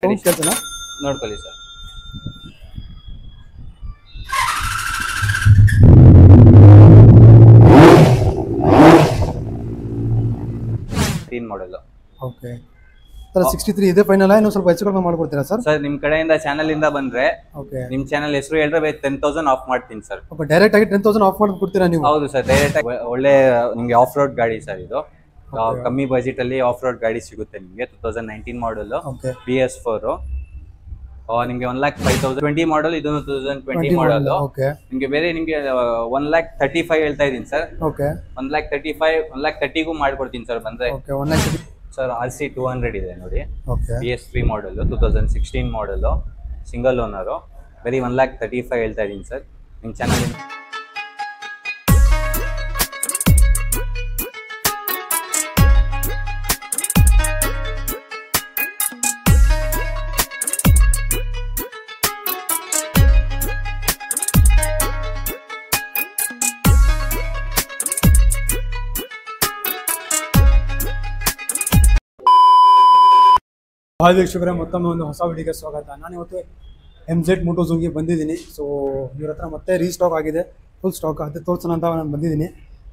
ಕೇಳ್ತಾನ ನೋಡ್ಕೊಳ್ಳಿ sir. Model okay sir 63 ಇದೆ ಫೈನಲ್ ಇನ್ನೂ ಸ್ವಲ್ಪ ಹೆಚ್ಚು ಕಡಿಮೆ ಮಾಡ್ಕೊಡ್ತೀರಾ ಸರ್? ಸರ್ ನಿಮ್ ಕಡೆಯಿಂದ ಚಾನಲ್ ಇಂದ ಬಂದ್ರೆ ಓಕೆ ನಿಮ್ ಚಾನಲ್ ಹೆಸರು ಹೇಳಿದ್ರೆ 10,000 ಆಫ್ ಮಾಡ್ತೀನಿ ಸರ್. ಓಕೆ ಡೈರೆಕ್ಟ್ ಆಗಿ 10,000 ಆಫ್ ಮಾಡಿ ಕೊಡ್ತೀರಾ ನೀವು? ಹೌದು ಸರ್, ಡೈರೆಕ್ಟ್ ಆಗಿ ಒಳ್ಳೆ ನಿಮ್ಗೆ ಆಫ್ ರೋಡ್ ಗಾಡಿ ಸರ್ ಇದು. ಕಮ್ಮಿ ಬಜೆಟ್ ಅಲ್ಲಿ ಆಫ್ ರೋಡ್ ಗಾಡಿ ಸಿಗುತ್ತೆ ನಿಮ್ಗೆ. 2019 ಮಾಡಲ್ ಓಕೆ PS4 ನಿಮ್ಗೆ 1,05,000 20 ಮಾಡಲ್, ಇದು 2020 ಮಾಡಲ್. ಓಕೆ ನಿಮ್ಗೆ ಬೇರೆ ನಿಮ್ಗೆ 1,35,000 ಹೇಳ್ತಾ ಇದೀನಿ ಸರ್. ಓಕೆ 1,35,000 1,30,000ಗೂ ಮಾಡ್ಕೊಡ್ತೀನಿ ಸರ್ ಬಂದ್ರೆ. ಓಕೆ 1,30,000 ಸರ್ RC 200 ಇದೆ ನೋಡಿ. ಓಕೆ PS3 ಮಾಡಲ್ 2016 ಮಾಡಲ್, ಸಿಂಗಲ್ ಓನರು. ಬರೀ 1,35,000 ಹೇಳ್ತಾ ಇದೀನಿ ಸರ್. ನಿಮ್ಮ ಚಾನಲ್ ಹಾಯ್ ವೀಕ್ಷಕರೇ, ಮತ್ತೊಮ್ಮೆ ಒಂದು ಹೊಸ ವಿಡಿಯೋಗೆ ಸ್ವಾಗತ. ನಾನು ಇವತ್ತು MZ ಮೋಟೋರ್ಸ್ಗೆ ಬಂದಿದ್ದೀನಿ. ಸೊ ಇವ್ರ ಹತ್ರ ಮತ್ತೆ ರೀಸ್ಟಾಕ್ ಆಗಿದೆ, ಫುಲ್ ಸ್ಟಾಕ್ ಅದು ತೋರಿಸೋಣ ಅಂತ ನಾನು ಬಂದಿದ್ದೀನಿ.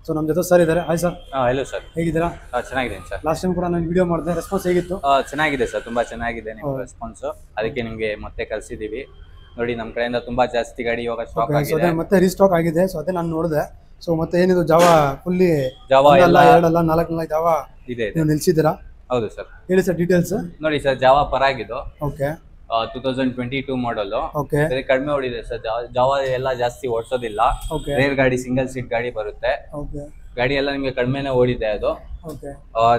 ಸೊ ನಮ್ಮ ಜೊತೆ ಸರ್ ಇದ್ದಾರೆ. Hi sir. ಹಲೋ ಸರ್, ಹೇಗಿದ್ದೀರಾ? ಚೆನ್ನಾಗಿದ್ದೀನಿ ಸರ್. ಲಾಸ್ಟ್ ಟೈಮ್ ಕೂಡ ನಾನು ವಿಡಿಯೋ ಮಾಡಿದೆ, ರೆಸ್ಪಾನ್ಸ್ ಹೇಗಿತ್ತು? ಚೆನ್ನಾಗಿದೆ ಸರ್, ತುಂಬಾ ಚೆನ್ನಾಗಿದೆ ನಿಮ್ಮ ರೆಸ್ಪಾನ್ಸ್. ಅದಕ್ಕೆ ನಿಮಗೆ ಮತ್ತೆ ಕಳಿಸಿದೀವಿ ನೋಡಿ. ನಮ್ಮ ಕಡೆಯಿಂದ ತುಂಬಾ ಜಾಸ್ತಿ ಗಾಡಿ ಇವಾಗ ಸ್ಟಾಕ್ ಆಗಿದೆ, ಮತ್ತೆ ರೀಸ್ಟಾಕ್ ಆಗಿದೆ. ಸೊ ಅದೇ ನಾನು ನೋಡಿದೆ. ಸೊ ಮತ್ತೆ ಏನಿದು ಜಾವಾ ಫುಲ್ಲಿ ಜಾವಾ ಎಲ್ಲ 2 ಅಲ್ಲ 4 ಜಾವಾ ಇದೆ ನೀವು ನಿಲ್ಸಿದ್ದೀರಾ? ಹೌದು ಸರ್. ಹೇಳಿ ಸರ್ ಡೀಟೇಲ್ಸ್. ನೋಡಿ ಸರ್, ಜಾವಾ ಪರಾಗಿದ್ದು ಓಕೆ 2022 ಮಾಡಲ್. ಓಕೆ ಕಡಿಮೆ ಓಡಿದೆ ಸರ್. ಜಾವಾ ಎಲ್ಲ ಜಾಸ್ತಿ ಓಡಿಸೋದಿಲ್ಲ. ಓಕೆ ರೇರ್ ಗಾಡಿ, ಸಿಂಗಲ್ ಸೀಟ್ ಗಾಡಿ ಬರುತ್ತೆ. ಓಕೆ ಗಾಡಿ ಎಲ್ಲ ನಿಮ್ಗೆ ಕಡಿಮೆನೆ ಓಡಿದೆ ಅದು. ಓಕೆ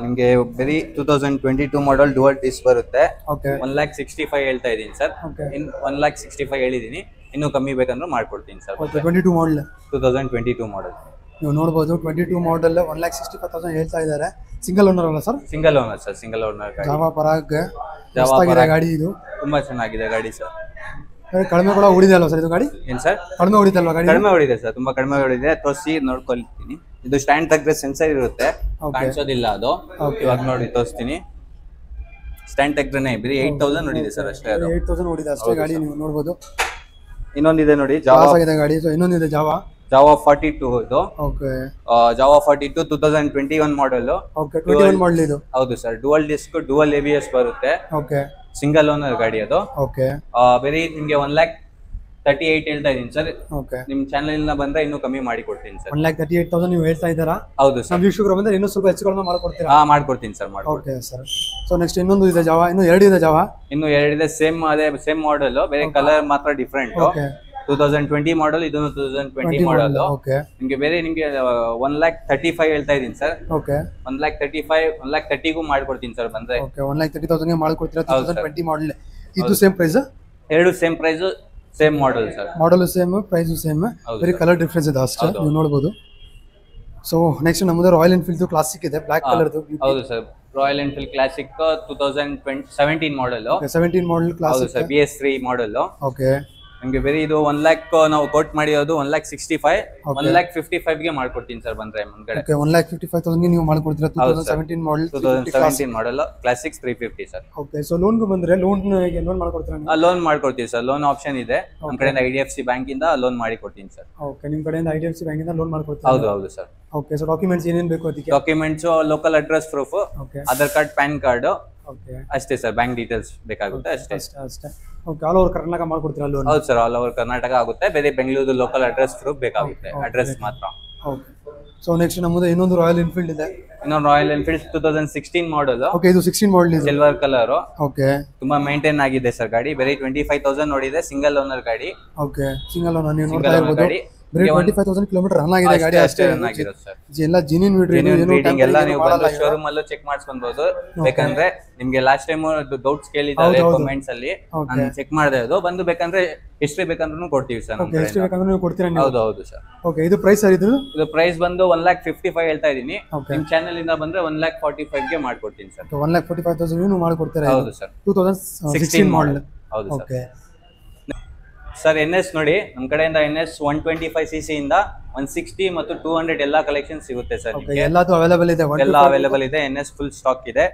ನಿಮ್ಗೆ ಬರೀ 2022 ಮಾಡಲ್ ಡುವಲ್ ಡಿಸ್ ಬರುತ್ತೆ. ಓಕೆ 1,65,000 ಹೇಳ್ತಾ ಇದೀನಿ ಸರ್. ಓಕೆ 1,65,000 ಹೇಳಿದೀನಿ. ಇನ್ನೂ ಕಮ್ಮಿ ಬೇಕಂದ್ರೂ ಮಾಡ್ಕೊಡ್ತೀನಿ ಸರ್. ಓಕೆ 22 ಮಾಡಲ್ 2022 ಮಾಡಲ್ ನೀವು ನೋಡ್ಬೋದು. 22 ಮಾಡಲ್ 1,65,000 ಹೇಳ್ತಾ ಇದ್ದಾರೆ. ಸಿಂಗಲ್ ಓನರ್ ಅಲ್ಲ sir? Single owner sir, single owner ಗಾಡಿ. ಜಾವಾ ಪರಾಗ್ ಜಾವಾ ಪರಾಗ್ ಗಾಡಿ ಇದು ತುಂಬಾ ಚೆನ್ನಾಗಿದೆ ಗಾಡಿ ಸರ್. ಕಡಿಮೆ ಕೂಡ ಓಡಿದೆ ಅಲ್ವಾ ಸರ್ ಇದು ಗಾಡಿ? ಏನ್ ಸರ್, ಕಡಿಮೆ ಓಡಿದಲ್ವಾ ಗಾಡಿ? ಕಡಿಮೆ ಓಡಿದೆ ಸರ್, ತುಂಬಾ ಕಡಿಮೆ ಓಡಿದೆ. ತೋರಿಸಿ ನೋಡ್ಕೊಳ್ತೀನಿ. ಇದು ಸ್ಟ್ಯಾಂಡ್ ತೆಗೆದ್ರೆ ಸೆನ್ಸರ್ ಇರುತ್ತೆ, ಕಾಣಿಸೋದಿಲ್ಲ ಅದು. ಇವಾಗ ನೋಡಿ ತೋರಿಸ್ತೀನಿ. ಸ್ಟ್ಯಾಂಡ್ ತೆಗೆದ್ರೆ ಬರೀ 8,000 ನೋಡಿದೆ ಸರ್ ಅಷ್ಟೇ. ಅದು 8,000 ಓಡಿದೆ ಅಷ್ಟೇ ಗಾಡಿ, ನೀವು ನೋಡ್ಬೋದು. ಇನ್ನೊಂದಿದೆ ನೋಡಿ ಜಾವಾ ಆಗಿದೆ ಗಾಡಿ. ಸೊ ಇನ್ನೊಂದಿದೆ ಜಾವಾ 42 ಇದು. Okay Jawa 42 2021 model. Okay 21 model ಇದು. ಹೌದು sir, dual disc dual ABS ಬರುತ್ತೆ. ಓಕೆ ಸಿಂಗಲ್ ಓನರ್ ಗಾಡಿ ಅದು. ಓಕೆ ಬರೀ ನಿಮ್ಗೆ 1,38,000 ಹೇಳ್ತಾ ಇದೀನಿ ಸರ್. ಓಕೆ ನಿಮ್ ಚಾನಲ್ ಇಂದ ಬಂದ್ರೆ ಇನ್ನೂ ಕಮ್ಮಿ ಮಾಡಿ ಕೊಡ್ತೀನಿ ಸರ್. 1,38,000 ನೀವು ಹೇಳ್ತಾ ಇದ್ದೀರಾ? ಹೌದು ಸರ್. ನಮ್ಮ ವೀಕ್ಷಕರು ಬಂದ್ರೆ ಇನ್ನೂ ಸ್ವಲ್ಪ ಹೆಚ್ಚು ಕಡಿಮೆ ಮಾಡ್ಕೊಡ್ತೀರಾ? ಮಾಡ್ಕೊಡ್ತೀನಿ ಸರ್, ಮಾಡ್ಕೊಡ್ತೀನಿ. Okay sir. ಸೊ ನೆಕ್ಸ್ಟ್ ಇನ್ನೊಂದು ಇದೆ ಜಾವಾ, ಇನ್ನು 2 ಇದೆ ಜಾವಾ. ಇನ್ನು 2 ಇದೆ, ಸೇಮ್ ಅದೇ ಸೇಮ್ ಮಾಡಲ್, ಬೇರೆ ಕಲರ್ ಮಾತ್ರ ಡಿಫ್ರೆಂಟ್. ಓಕೆ 2020 ಮಾಡಲ್, ಇದು 2020 ಮಾಡಲ್. ಓಕೆ ನಿಮ್ಗೆ ಬೇರೆ ನಿಮ್ಗೆ 1,35,000 ಹೇಳ್ತಾ ಇದೀನಿ ಸರ್. ಓಕೆ 1,35,000 1,30,000ಗೂ ಮಾಡ್ಕೊಡ್ತೀನಿ ಸರ್ ಬಂದ್ರೆ. ಓಕೆ 1,30,000 ಗೆ ಮಾಡ್ಕೊಡ್ತೀರಾ? 2020 ಮಾಡಲ್ ಇದು ಸೇಮ್ ಪ್ರೈಸ್? ಎರಡು same price, same model sir. Model same, price same, ಬರೀ ಕಲರ್ ಡಿಫ್ರೆನ್ಸ್ ಇದೆ ಅಷ್ಟೇ, ನೀವು ನೋಡಬಹುದು. ಸೊ ನೆಕ್ಸ್ಟ್ ನಮ್ಮದು ರಾಯಲ್ ಎನ್ಫೀಲ್ಡ್ ಕ್ಲಾಸಿಕ್ ಇದೆ, ಬ್ಲಾಕ್ ಕಲರ್. ಹೌದು sir, Royal Enfield Classic 2017 model. 17 model Classic sir, BS3 model. Okay ನಿಮ್ಗೆ ಬೇರೆ ಇದು 1 lakh ನಾವು ಕೋಟ್ ಮಾಡಿರೋದು 1,65,000 1,55,000 ಗೆ ಮಾಡ್ಕೊಡ್ತೀನಿ ಸರ್ ಬಂದ್ರೆ ಮುಂದ್ಗಡೆ. ಓಕೆ 1,55,000 ಗೆ ನೀವು ಮಾಡ್ಕೊಡ್ತೀರಾ? 2017 model 2017 model Classic 350 sir. Okay so loan ಗೆ ಬಂದ್ರೆ ಲೋನ್ ಮಾಡ್ಕೊಡ್ತೀರಾ ನೀವು? ಲೋನ್ ಮಾಡ್ಕೊಡ್ತೀವಿ ಸರ್, ಲೋನ್ ಆಪ್ಷನ್ ಇದೆ. ನಮ್ಮ ಕಡೆಯಿಂದ IDFC ಬ್ಯಾಂಕ್ ಇಂದ ಲೋನ್ ಮಾಡಿ ಕೊಡ್ತೀನಿ ಸರ್. ಓಕೆ ನಿಮ್ಮ ಕಡೆಯಿಂದ IDFC ಬ್ಯಾಂಕ್ ಇಂದ ಲೋನ್ ಮಾಡ್ಕೊಡ್ತೀರಾ? ಹೌದು ಹೌದು ಸರ್. ಓಕೆ ಸೊ ಡಾಕ್ಯುಮೆಂಟ್ಸ್ ಏನೇನು ಬೇಕು ಅದಕ್ಕೆ? Documents local address proof, okay Aadhaar card, PAN card, okay ಅಷ್ಟೇ ಸರ್. ಬ್ಯಾಂಕ್ ಡೀಟೇಲ್ಸ್ ಬೇಕಾಗುತ್ತೆ ಅಷ್ಟೇ. ಅಷ್ಟೇ. ಓಕೆ ಆಲ್ ಓವರ್ ಕರ್ನಾಟಕ ಮಾಡ್ಕೊಡ್ತೀರಾ ಲೋನ್? ಹೌದು ಸರ್, ಆಲ್ ಓವರ್ ಕರ್ನಾಟಕ ಆಗುತ್ತೆ. ಬೇರೆ ಬೆಂಗಳೂರು ಲೋಕಲ್ ಅಡ್ರೆಸ್ ಪ್ರೂಫ್ ಬೇಕಾಗುತ್ತೆ, ಅಡ್ರೆಸ್ ಮಾತ್ರ. ಓಕೆ ಸೊ ನೆಕ್ಸ್ಟ್ ನಮ್ಮದು ಇನ್ನೊಂದು ರಾಯಲ್ ಎನ್ಫೀಲ್ಡ್ ಇದೆ. ಇನ್ನೊಂದು ರಾಯಲ್ ಎನ್ಫೀಲ್ಡ್ 2016 ಮಾಡಲ್. ಓಕೆ ಇದು 16 ಮಾಡಲ್ ಇದೆ, ಸಿಲ್ವರ್ ಕಲರ್. ಓಕೆ ತುಂಬಾ ಮೇಂಟೈನ್ ಆಗಿದೆ ಸರ್ ಗಾಡಿ. ಬೇರೆ 25,000 ನೋಡಿದೆ, ಸಿಂಗಲ್ ಓನರ್ ಗಾಡಿ. ಓಕೆ ಸಿಂಗಲ್ ಓನರ್ ನೀವು ನೋಡ್ತಾ ಇರಬಹುದು. ಗಾಡಿ ಬರೀ 25,000 ಕಿಲೋಮೀಟರ್ ರನ್ ಆಗಿದೆ ಗಾಡಿ ಅಷ್ಟೇ. ರನ್ ಆಗಿರೋದು ಸರ್. ಎಲ್ಲ ಜೆನ್ಯೂನ್ ರೀಡಿಂಗ್ ಎಲ್ಲ ನೀವು ಬಂದು ಶೋರೂಮ್ ಅಲ್ಲೂ ಚೆಕ್ ಮಾಡಿಸ್ಕೊಬಹುದು. ಬೇಕಂದ್ರೆ ನಿಮ್ಗೆ ಲಾಸ್ಟ್ ಟೈಮ್ ಡೌಟ್ಸ್ ಕೇಳಿದ್ದಾರೆ ಕಮೆಂಟ್ಸ್ ಅಲ್ಲಿ, ನಾನು ಚೆಕ್ ಮಾಡಿದೆ. ಅದು ಬಂದು ಬೇಕಂದ್ರೆ ಹಿಸ್ಟ್ರಿ ಬೇಕಂದ್ರೂ ಕೊಡ್ತೀವಿ ಸರ್. ಎಷ್ಟು ಬೇಕಂದ್ರೆ ನೀವು ಕೊಡ್ತೀರಾ? ಹೌದು ಹೌದು ಸರ್. ಓಕೆ ಇದು ಪ್ರೈಸ್ ಸರ್, ಇದು ಪ್ರೈಸ್ ಬಂದು 1,55,000 ಹೇಳ್ತಾ ಇದೀನಿ. ನಿಮ್ ಚಾನೆಲ್ ಇಂದ ಬಂದ್ರೆ 1,45,000 ಗೆ ಮಾಡ್ಕೊಡ್ತೀನಿ ಸರ್. 1,45,000 ನೀವು ಮಾಡ್ಕೊಡ್ತೀರಾ? ಹೌದು ಸರ್. 2016 ಮಾಡಲ್. ಹೌದು ಸರ್. ಓಕೆ ಸರ್ NS ನೋಡಿ ನಮ್ಮ ಕಡೆಯಿಂದ NS 125cc ಇಂದ 160 ಮತ್ತು 200 ಎಲ್ಲಾ ಕಲೆಕ್ಷನ್ ಸಿಗುತ್ತೆ ಸರ್. ಎಲ್ಲಾದು ಅವೈಲೇಬಲ್ ಇದೆ, ಎಲ್ಲ ಅವೈಲೇಬಲ್ ಇದೆ. NS ಫುಲ್ ಸ್ಟಾಕ್ ಇದೆ,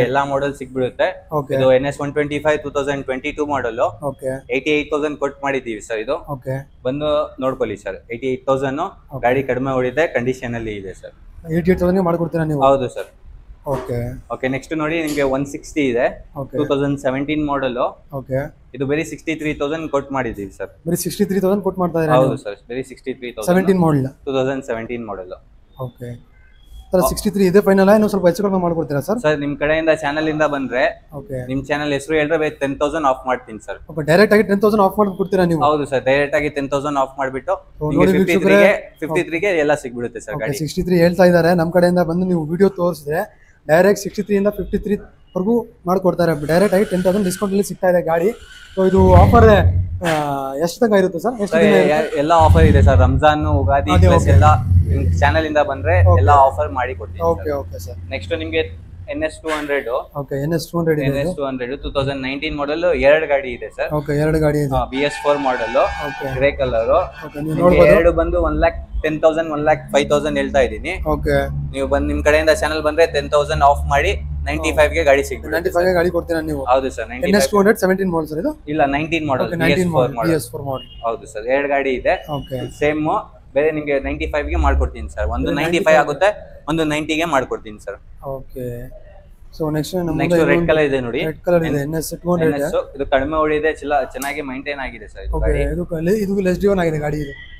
ಎಲ್ಲಾ ಮಾಡೆಲ್ ಸಿಗ್ಬಿಡುತ್ತೆ. ಇದು NS 125 2022 ಮಾಡೆಲ್ 88,000 ಕೊಟ್ಟು ಮಾಡಿದೀವಿ ಸರ್. ಇದು ಬಂದು ನೋಡ್ಕೊಳ್ಳಿ ಸರ್, 88,000 ಗಾಡಿ ಕಡಿಮೆ ಓಡಿದೆ, ಕಂಡೀಷನ್ ಅಲ್ಲಿ ಇದೆ ಸರ್. 88,000 ಮಾಡ್ಕೊಡ್ತೀರಾ ನೀವು? ಹೌದು ಸರ್. ಓಕೆ ನೆಕ್ಸ್ಟ್ ನೋಡಿ ನಿಮಗೆ 160 ಇದೆ, 2017 ಮಾಡೆಲ್. ಇದು ಬರೀ 63,000 ಕೊಟ್ಟು ಮಾಡಿದೀವಿ ಸರ್. ಬರೀ 63,000 ಕೊಟ್ಟು ಮಾಡ್ತಾ ಇದ್ದೀರಾ? ಹೌದು ಸರ್, ಬರೀ 63,000. 17 ಮಾಡೆಲ್, 2017 ಮಾಡೆಲ್. ಓಕೆ ಸರ್, 63 ಇದೆ ಫೈನಲ್. ಇನ್ನೂ ಸ್ವಲ್ಪ ಹೆಚ್ಚು ಕಡಿಮೆ ಮಾಡ್ಕೊಡ್ತೀರಾ ಸರ್? ಸರ್ ನಿಮ್ಮ ಕಡೆಯಿಂದ ಚಾನಲ್ ಇಂದ ಬಂದ್ರೆ ನಿಮ್ಮ ಚಾನಲ್ ಹೆಸರು ಹೇಳಿದ್ರೆ 10,000 ಆಫ್ ಮಾಡ್ತೀನಿ ಸರ್. ಡೈರೆಕ್ಟ್ ಆಗಿ 10,000 ಆಫ್ ಮಾಡಿ ಕೊಡ್ತೀರಾ ನೀವು? ಹೌದು ಸರ್, ಡೈರೆಕ್ಟ್ ಆಗಿ 10,000 ಆಫ್ ಮಾಡಿಬಿಟ್ಟು 53ಗೆ ಎಲ್ಲ ಸಿಗ್ಬಿಡುತ್ತೆ ಸರ್ ಗಾಡಿ. 63 ಹೇಳ್ತಾ ಇದ್ದಾರೆ. ನಮ್ಮ ಕಡೆಯಿಂದ ಬಂದು ನೀವು ವಿಡಿಯೋ ತೋರಿಸಿದ್ರೆ ಡೈರೆಕ್ಟ್ 63 ಇಂದ 53 ವರೆಗೂ ಮಾಡ್ಕೊಡ್ತಾರೆ. ಡೈರೆಕ್ಟ್ ಆಗಿ 10,000 ಡಿಸ್ಕೌಂಟ್ ಅಲ್ಲಿ ಸಿಗ್ತಾ ಇದೆ ಗಾಡಿ. ಸೊ ಇದು ಆಫರ್ ಎಷ್ಟು ತನಕ ಇರುತ್ತೆ ಸರ್? ಎಲ್ಲ ಆಫರ್ ಇದೆ ಸರ್. ರಂಜಾನ್, ಉಗಾದಿ ಎಲ್ಲ ಚಾನಲ್ ಇಂದ ಬಂದ್ರೆ ಎಲ್ಲ ಆಫರ್ ಮಾಡಿ ಕೊಡ್ತೀವಿ. Okay sir. ನೆಕ್ಸ್ಟ್ ನಿಮಗೆ NS 200. Okay, NS 200 NS 200 2019 model, ಎರಡು ಗಾಡಿ ಇದೆ ಸರ್. ಓಕೆ, ಎರಡು ಗಾಡಿ ಇದೆ. BS4 model, grey colour. ಎರಡು ಬಂದು 1,10,000 1,05,000 ಹೇಳ್ತಾ ಇದ್ದೀನಿ. ಓಕೆ, ನೀವು ಬಂದು ನಿಮ್ ಕಡೆಯಿಂದ ಚಾನಲ್ ಬಂದ್ರೆ 10,000 ಆಫ್ ಮಾಡಿ 95 ಗೆ ಗಾಡಿ ಸಿಗುತ್ತೆ. 95 ಗೆ ಗಾಡಿ ಕೊಡ್ತೀರಾ ನೀವು? ಹೌದು ಸರ್. NS 200 17 ಮಾಡೆಲ್ ಸರ್ ಇದು? ಇಲ್ಲ, 19 ಮಾಡೆಲ್, BS4 ಮಾಡೆಲ್. ಹೌದು ಸರ್, ಎರಡು ಗಾಡಿ ಇದೆ. ಓಕೆ, ಸೇಮ್ ಬೇರೆ ನಿಮಗೆ 95 ಗೆ ಮಾಡ್ಕೊಡ್ತೀನಿ ಸರ್. ಒಂದು 95 ಆಗುತ್ತೆ, ಒಂದು 90 ಗೆ ಮಾಡ್ಕೊಡ್ತೀನಿ sir. Okay, so next red colour ಇದೆ ನೋಡಿ. ರೆಡ್ ಕಲರ್ ಇದೆ NS 200. ಇದು ಕಡಿಮೆ ಓಡಿದೆ, ಚೆನ್ನಾಗಿ ಮೇಂಟೈನ್ ಆಗಿದೆ ಸರ್. ಇದು ಲೆಸ್ ಡ್ರೈವನ್ ಆಗಿದೆ ಗಾಡಿ.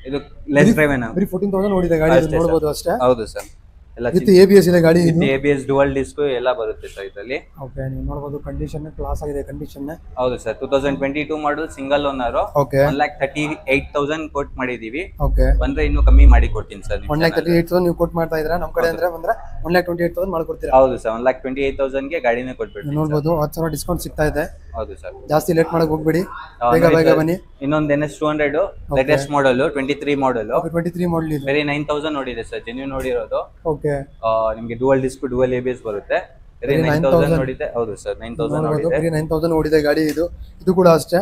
ಇದು ಲೆಸ್ ಡ್ರೈವನ್, ಬರೀ 14,000 ಓಡಿದೆ ಗಾಡಿ, ನೋಡಬಹುದು ಅಷ್ಟೇ. ಹೌದು ಸರ್. ಎಲ್ಲ ABS ಇದೆ ಗಾಡಿ. ABS ಡುವಲ್ ಡಿಸ್ಕ್ ಎಲ್ಲ ಬರುತ್ತೆ ಸರ್ ಇದರಲ್ಲಿ. ಓಕೆ, ನೀವು ನೋಡಬಹುದು ಕಂಡೀಷನ್ ಕ್ಲಾಸ್ ಆಗಿದೆ ಕಂಡೀಷನ್. ಹೌದು sir. 2022 model, single owner. 1,38,000 quote ಮಾಡಿದೀವಿ. ಓಕೆ, ಬಂದ್ರೆ ಇನ್ನೂ ಕಮ್ಮಿ ಮಾಡಿ ಕೊಡ್ತೀನಿ ಸರ್. 1,38,000 ನೀವು ಕೋಟ್ ಮಾಡ್ತಾ ಇದ್ದೀರಾ. ನಮ್ಮ ಕಡೆ ಅಂದ್ರೆ ಬಂದ್ರೆ 1,28,000 ಮಾಡ್ಕೊಡ್ತೀರಾ? ಹೌದು ಸರ್, 1,28,000 ಗೆ ಗಾಡಿನೇ ಕೊಟ್ಬಿಡ್ತೀನಿ. ನೋಡಬಹುದು 10,000 ಡಿಸ್ಕೌಂಟ್ ಸಿಗ್ತಾ ಇದೆ. ಹೌದು ಸರ್, ಜಾಸ್ತಿ ಲೇಟ್ ಮಾಡಕ್ ಹೋಗ್ಬೇಡಿ, ಬೇಗ ಬನ್ನಿ. ಇನ್ನೊಂದು NS 200 latest model, 23 model. 23 model ಇದೆ, ಬರೀ 9,000 ನೋಡಿದೆ ಸರ್, ಜೆನ್ಯೂನ್ ನೋಡಿರೋದು. ಓಕೆ, ನಿಮಗೆ ಡುವಲ್ ಡಿಸ್ಕ್, ಡುವಲ್ ABS ಬರುತ್ತೆ. ಬರೀ 9,000 ನೋಡಿದೆ. ಹೌದು ಸರ್, 9,000 ನೋಡಿದೆ. ಬರೀ 9,000 ಓಡಿದೆ ಗಾಡಿ. ಇದು ಕೂಡ ಅಷ್ಟೇ,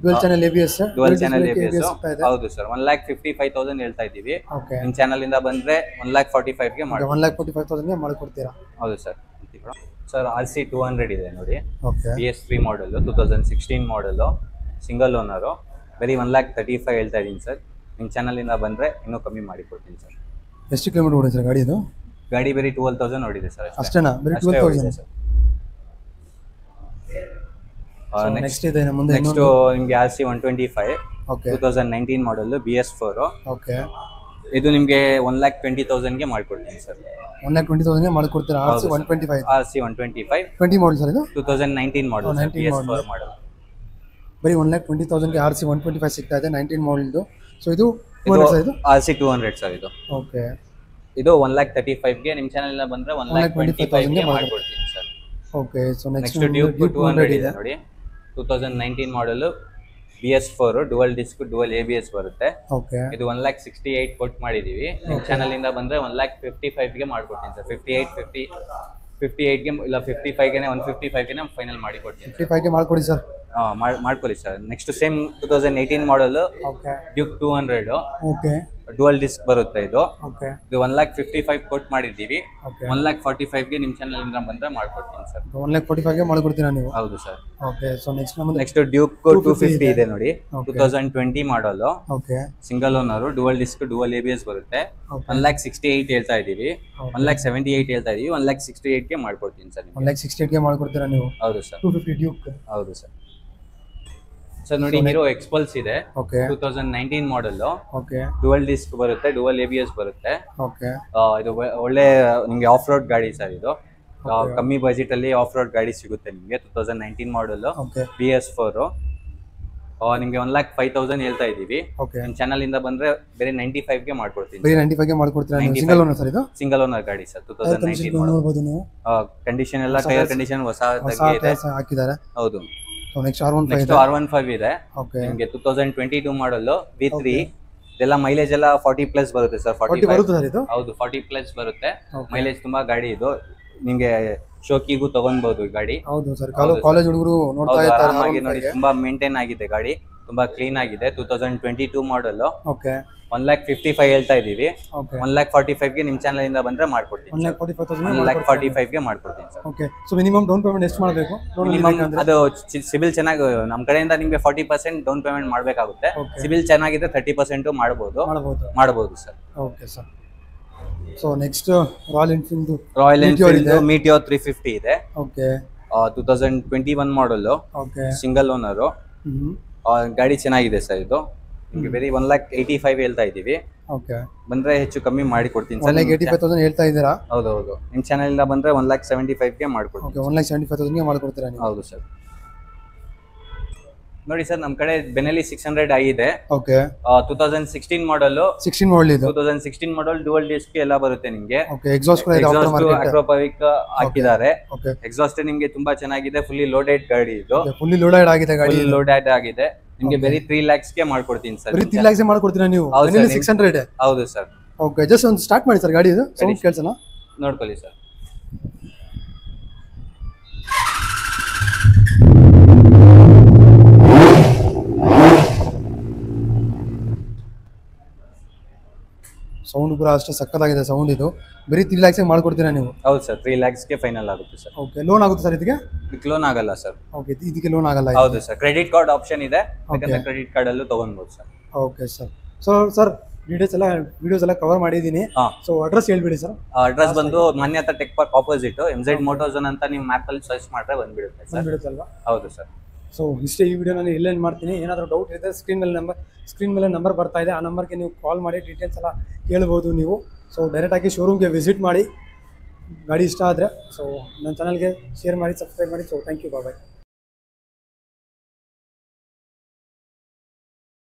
dual channel ABS. Dual channel ABS. ಹೌದು ಸರ್, 1,55,000 ಹೇಳ್ತಾ ಇದ್ದೀವಿ. ನಿಮ್ಮ ಚಾನಲ್ ಇಂದ ಬಂದ್ರೆ 1,45,000 ಗೆ ಮಾಡಿ. 1,45,000 ಗೆ ಮಾಡ್ಕೊಡ್ತೀರಾ? ಹೌದು ಸರ್. ಸರ್ RC 200 ಇದೆ ನೋಡಿ. Okay, BS3 model, 2016 model, single owner. ಬರೀ 1,35,000 ಹೇಳ್ತಾ ಇದ್ದೀನಿ ಸರ್. ನಿಮ್ಮ ಚಾನಲ್ ಇಂದ ಬಂದ್ರೆ ಇನ್ನೂ ಕಮ್ಮಿ ಮಾಡಿ ಕೊಡ್ತೀನಿ ಸರ್. ಎಷ್ಟು ಕಿಲೋಮೀಟರ್ ಓಡಿದೆ ಸರ್ ಗಾಡಿ ಇದು? ಗಾಡಿ ಬರೀ 12,000 ಓಡಿದೆ ಸರ್. ಅಷ್ಟೇನಾ? ಬರೀ 12,000 ಸರ್. ನೆಕ್ಸ್ಟ್ ಇದೆ ಮುಂದೆ. ನೆಕ್ಸ್ಟ್ ನಿಮಗೆ RC 125 2019 ಮಾಡೆಲ್, BS4. ಓಕೆ, ಇದು ನಿಮಗೆ 1,20,000 ಗೆ ಮಾಡ್ಕೊಡ್ತೀನಿ ಸರ್. 1,20,000 ಗೆ ಮಾಡ್ಕೊಡ್ತೀರಾ? RC 125. RC 125 20 ಮಾಡೆಲ್ ಸರ್ ಇದು? 2019 ಮಾಡೆಲ್, BS4 ಮಾಡೆಲ್. ಬರೀ 1,20,000 ಗೆ RC 125 ಸಿಗ್ತಾ ಇದೆ, 19 ಮಾಡೆಲ್. ಸೊ ಇದು RC 200 ಸರ್ ಇದು. ಓಕೆ, ಇದು 1,35,000 ಗೆ ನಿಮ್ಮ ಚಾನೆಲ್ ಇಂದ ಬಂದ್ರೆ 1,25,000 ಗೆ ಮಾಡ್ಕೊಡ್ತೀನಿ sir. Okay, so next Duke 200 ಇದೆ ನೋಡಿ. 2019 model, BS4, dual disc, dual ABS ಬರುತ್ತೆ. ಓಕೆ, ಇದು 1,68,000 ಕೊಟ್ಟು ಮಾಡಿದೀವಿ. ನಿಮ್ಮ ಚಾನಲ್ ಇಂದ ಬಂದ್ರೆ 1,55,000 ಗೆ ಮಾಡ್ಕೊಡ್ತೀನಿ ಸರ್. 58 ಗೆ ಇಲ್ಲ 55 ಗೆ 155 ಗೆ ಫೈನಲ್ ಮಾಡಿ ಕೊಡ್ತೀನಿ. 55 ಗೆ ಮಾಡ್ಕೊಡಿ ಸರ್. ಮಾಡ್ಕೊಳ್ಳಿ sir. Next same 2018 model, Duke 200. Okay, dual disc ಬರುತ್ತೆ ಇದು. ಓಕೆ, ಇದು 1,55,000 ಕೊಟ್ಟು ಮಾಡಿದ್ದೀವಿ. 1,45,000 ಗೆ ನಿಮ್ಮ ಚಾನಲ್ ಇಂದ ಬಂದ್ರೆ ಮಾಡ್ಕೊಡ್ತೀನಿ ಸರ್. 1,45,000 ಗೆ ಮಾಡ್ಕೊಡ್ತೀರಾ ನೀವು? ಹೌದು sir. Okay, so next Duke 250 ಇದೆ ನೋಡಿ. 2020 model. Okay, single owner, dual disc, dual ABS ಬರುತ್ತೆ. 1,68,000 ಹೇಳ್ತಾ ಇದೀವಿ. 1,78,000 ಹೇಳ್ತಾ ಇದೀವಿ. 1,68,000 ಗೆ ಮಾಡ್ಕೊಡ್ತೀನಿ ಸರ್. 1,68,000 ಗೆ ಮಾಡ್ಕೊಡ್ತೀರಾ ನೀವು? ಹೌದು ಸರ್. 250 ಡ್ಯೂಕ್. ಹೌದು ಸರ್. ಸರ್ ನೋಡಿ, ಹೀರೋ ಎಕ್ಸ್ಪಲ್ಸ್ ಇದೆ. Okay, 2019 model. Okay, dual disc ಬರುತ್ತೆ, ಡುವಲ್ ABS ಬರುತ್ತೆ. ಓಕೆ, ಇದು ಒಳ್ಳೆ ನಿಮಗೆ ಆಫ್ ರೋಡ್ ಗಾಡಿ ಸರ್ ಇದು. ಕಮ್ಮಿ ಬಜೆಟ್ ಅಲ್ಲಿ ಆಫ್ ರೋಡ್ ಗಾಡಿ ಸಿಗುತ್ತೆ ನಿಮಗೆ. 2019 ಮಾಡೆಲ್, BS4. ನಿಮಗೆ 1,05,000 ಹೇಳ್ತಾ ಇದೀವಿ. ನಿಮ್ಮ ಚಾನಲ್ ಇಂದ ಬಂದ್ರೆ ಬೇರೆ 95 ಗೆ ಮಾಡ್ಕೊಡ್ತೀನಿ. 95 ಗೆ ಮಾಡ್ಕೊಡ್ತೀರಾ? ಸಿಂಗಲ್ ಓನರ್ ಸರ್ ಇದು? ಸಿಂಗಲ್ ಓನರ್ ಗಾಡಿ ಸರ್. 2019 ನೋಡಬಹುದು ನೀವು. ಕಂಡೀಷನ್ ಎಲ್ಲ ಟೈರ್ ಕಂಡೀಷನ್ ಹೊಸ ಹಾಕಿದ್ದಾರೆ. ಹೌದು. ನೆಕ್ಸ್ಟ್ R15 ಇದೆ ನಿಮಗೆ. 2022 ಮಾಡೆಲ್, V3. ಇದೆಲ್ಲ ಮೈಲೇಜ್ ಎಲ್ಲ 40+ ಬರುತ್ತೆ ಸರ್. 40 ಬರುತ್ತೆ ಸರ್ ಇದು? ಹೌದು, 40+ ಬರುತ್ತೆ. ಮೈಲೇಜ್ ತುಂಬಾ ಗಾಡಿ ಇದು. ನಿಮಗೆ ಶೋಕಿಗೂ ತಗೊಬಹುದು ಗಾಡಿ. ಹೌದು ಸರ್, ಕಾಲೇಜ್ ಹುಡುಗರು ನೋಡ್ತಾ ಇರ್ತಾರೆ. ನೋಡಿ, ತುಂಬಾ ಮೇಂಟೈನ್ ಆಗಿದೆ ಗಾಡಿ, ತುಂಬಾ ಕ್ಲೀನ್ ಆಗಿದೆ. 2022 ಮಾಡಲ್. ಓಕೆ 1,55,000 ಹೇಳ್ತಾ ಇದೀವಿ. ಓಕೆ 1,45,000ಗೆ ನಿಮ್ಮ ಚಾನಲ್ ಇಂದ ಬಂದ್ರೆ ಮಾಡ್ಕೊಡ್ತೀನಿ. 1,45,000ಗೆ ಮಾಡ್ಕೊಡ್ತೀನಿ sir. Okay. So minimum down payment ಎಷ್ಟು ಮಾಡಬೇಕು? ಅದು ಸಿಬಿಲ್ ಚೆನ್ನಾಗಿ ನಮ್ಮ ಕಡೆಯಿಂದ ನಿಮಗೆ 40% ಡೌನ್ ಪೇಮೆಂಟ್ ಮಾಡಬೇಕಾಗುತ್ತೆ. ಸಿಬಿಲ್ ಚೆನ್ನಾಗಿದೆ 30% ಮಾಡಬಹುದು sir. Okay sir. So next Royal Enfield Meteor 350 ಇದೆ. Okay 2021 model. Okay single owner. ಗಾಡಿ ಚೆನ್ನಾಗಿದೆ ಸರ್. ಇದು ನಿಮಗೆ ಬರೀ 1,85,000 ಹೇಳ್ತಾ ಇದೀವಿ. ಓಕೆ ಬಂದ್ರೆ ಹೆಚ್ಚು ಕಮ್ಮಿ ಮಾಡಿ ಕೊಡ್ತೀನಿ ಸರ್. 1,85,000 ಹೇಳ್ತಾ ಇದ್ದೀರಾ? ಹೌದು ನಿಮ್ಮ ಚಾನೆಲ್ ಇಂದ ಬಂದ್ರೆ 1,75,000ಗೆ ಮಾಡ್ಕೊಡ್ತೀನಿ. ಓಕೆ 1,75,000ಗೆ ಮಾಡ್ಕೊಡ್ತೀರಾ ನೀವು? ಹೌದು ಸರ್. ನೋಡಿ ಸರ್, ನಮ್ಮ ಕಡೆ ಬೆನೆಲಿ 600 ಆಗಿದೆ. ಓಕೆ 2016 ಮಾಡಲ್. 2016 ಮಾಡಲ್ ಡುವಲ್ ಡಿಸ್ಕ್ ಎಲ್ಲ ಬರುತ್ತೆ ನಿಮಗೆ. ಓಕೆ ಎಕ್ಸಾಸ್ಟ್ ಕೂಡ ಇದೆ. ಅಕ್ರೋಪವಿಕ್ ಹಾಕಿದ್ದಾರೆ. ಎಕ್ಸಾಸ್ಟ್ ನಿಮಗೆ ತುಂಬಾ ಚೆನ್ನಾಗಿದೆ. ಫುಲ್ಲಿ ಲೋಡೆಡ್ ಗಾಡಿ ಇದು. ಫುಲ್ಲಿ ಲೋಡೆಡ್ ಆಗಿದೆ ಗಾಡಿ. ಲೋಡೆಡ್ ಆಗಿದೆ. ನಿಮಗೆ ಬರೀ 3 lakhsಗೆ ಮಾಡ್ಕೊಡ್ತೀನಿ ಸರ್. ಬರೀ 3 lakhsಗೆ ಮಾಡ್ಕೊಡ್ತೀರಾ ನೀವು? ಬೆನೆಲಿ 600. ಹೌದು ಸರ್. ಓಕೆ ಜಸ್ಟ್ ಒಂದು ಸ್ಟಾರ್ಟ್ ಮಾಡಿ ಸರ್ ಗಾಡಿ. ಇದು ಸೌಂಡ್ ಕೇಳ್ಸೋಣ, ನೋಡ್ಕೊಳ್ಳಿ ಸರ್. ಸೌಂಡ್ ಕೂಡ ಅಷ್ಟೇ ಸಕ್ಕತ್ತಾಗಿದೆ ಸೌಂಡ್. ಇದು ಬರೀ 3 lakhsಗೆ ಮಾಡ್ಕೊಡ್ತೀರಾ ನೀವು? ಹೌದು ಸರ್, 3 lakhsಗೆ ಫೈನಲ್ ಆಗುತ್ತೆ ಸರ್. ಓಕೆ ಲೋನ್ ಆಗುತ್ತೆ ಸರ್ ಇದಕ್ಕೆ? ಲೋನ್ ಆಗಲ್ಲ ಸರ್. ಓಕೆ ಇದಕ್ಕೆ ಲೋನ್ ಆಗಲ್ಲ? ಹೌದು ಸರ್, ಕ್ರೆಡಿಟ್ ಕಾರ್ಡ್ ಆಪ್ಷನ್ ಇದೆ. ಯಾಕಂದ್ರೆ ಕ್ರೆಡಿಟ್ ಕಾರ್ಡ್ ಅಲ್ಲೂ ತಗೊಳ್ಬಹುದು sir. Okay sir. Sir videos ಎಲ್ಲ ಕವರ್ ಮಾಡಿದ್ದೀನಿ. ಸೊ ಅಡ್ರೆಸ್ ಹೇಳ್ಬಿಡಿ ಸರ್. ಅಡ್ರೆಸ್ ಬಂದು Manyata tech park opposite MZ Motors ಅಂತ ನೀವು ಮ್ಯಾಪ್ ಅಲ್ಲಿ ಸರ್ಚ್ ಮಾಡಿದ್ರೆ ಬಂದ್ಬಿಡುತ್ತೆ ಸರ್. ಹೌದು ಸರ್. ಸೊ ಇಷ್ಟೇ ಈ ವಿಡಿಯೋ ನಾನು ಎಲ್ಲೇನು ಮಾಡ್ತೀನಿ. ಏನಾದರೂ ಡೌಟ್ ಇದೆ ಸ್ಕ್ರೀನ್ ಮೇಲೆ ನಂಬರ್ ಬರ್ತಾ ಇದೆ. ಆ ನಂಬರ್ಗೆ ನೀವು ಕಾಲ್ ಮಾಡಿ ಡೀಟೇಲ್ಸ್ ಎಲ್ಲ ಕೇಳ್ಬೋದು ನೀವು. ಸೊ ಡೈರೆಕ್ಟಾಗಿ ಶೋರೂಮ್ಗೆ ವಿಸಿಟ್ ಮಾಡಿ ಗಾಡಿ ಇಷ್ಟ ಆದರೆ. ಸೊ ನನ್ನ ಚಾನಲ್ಗೆ ಶೇರ್ ಮಾಡಿ, ಸಬ್ಸ್ಕ್ರೈಬ್ ಮಾಡಿ. So thank you, bye.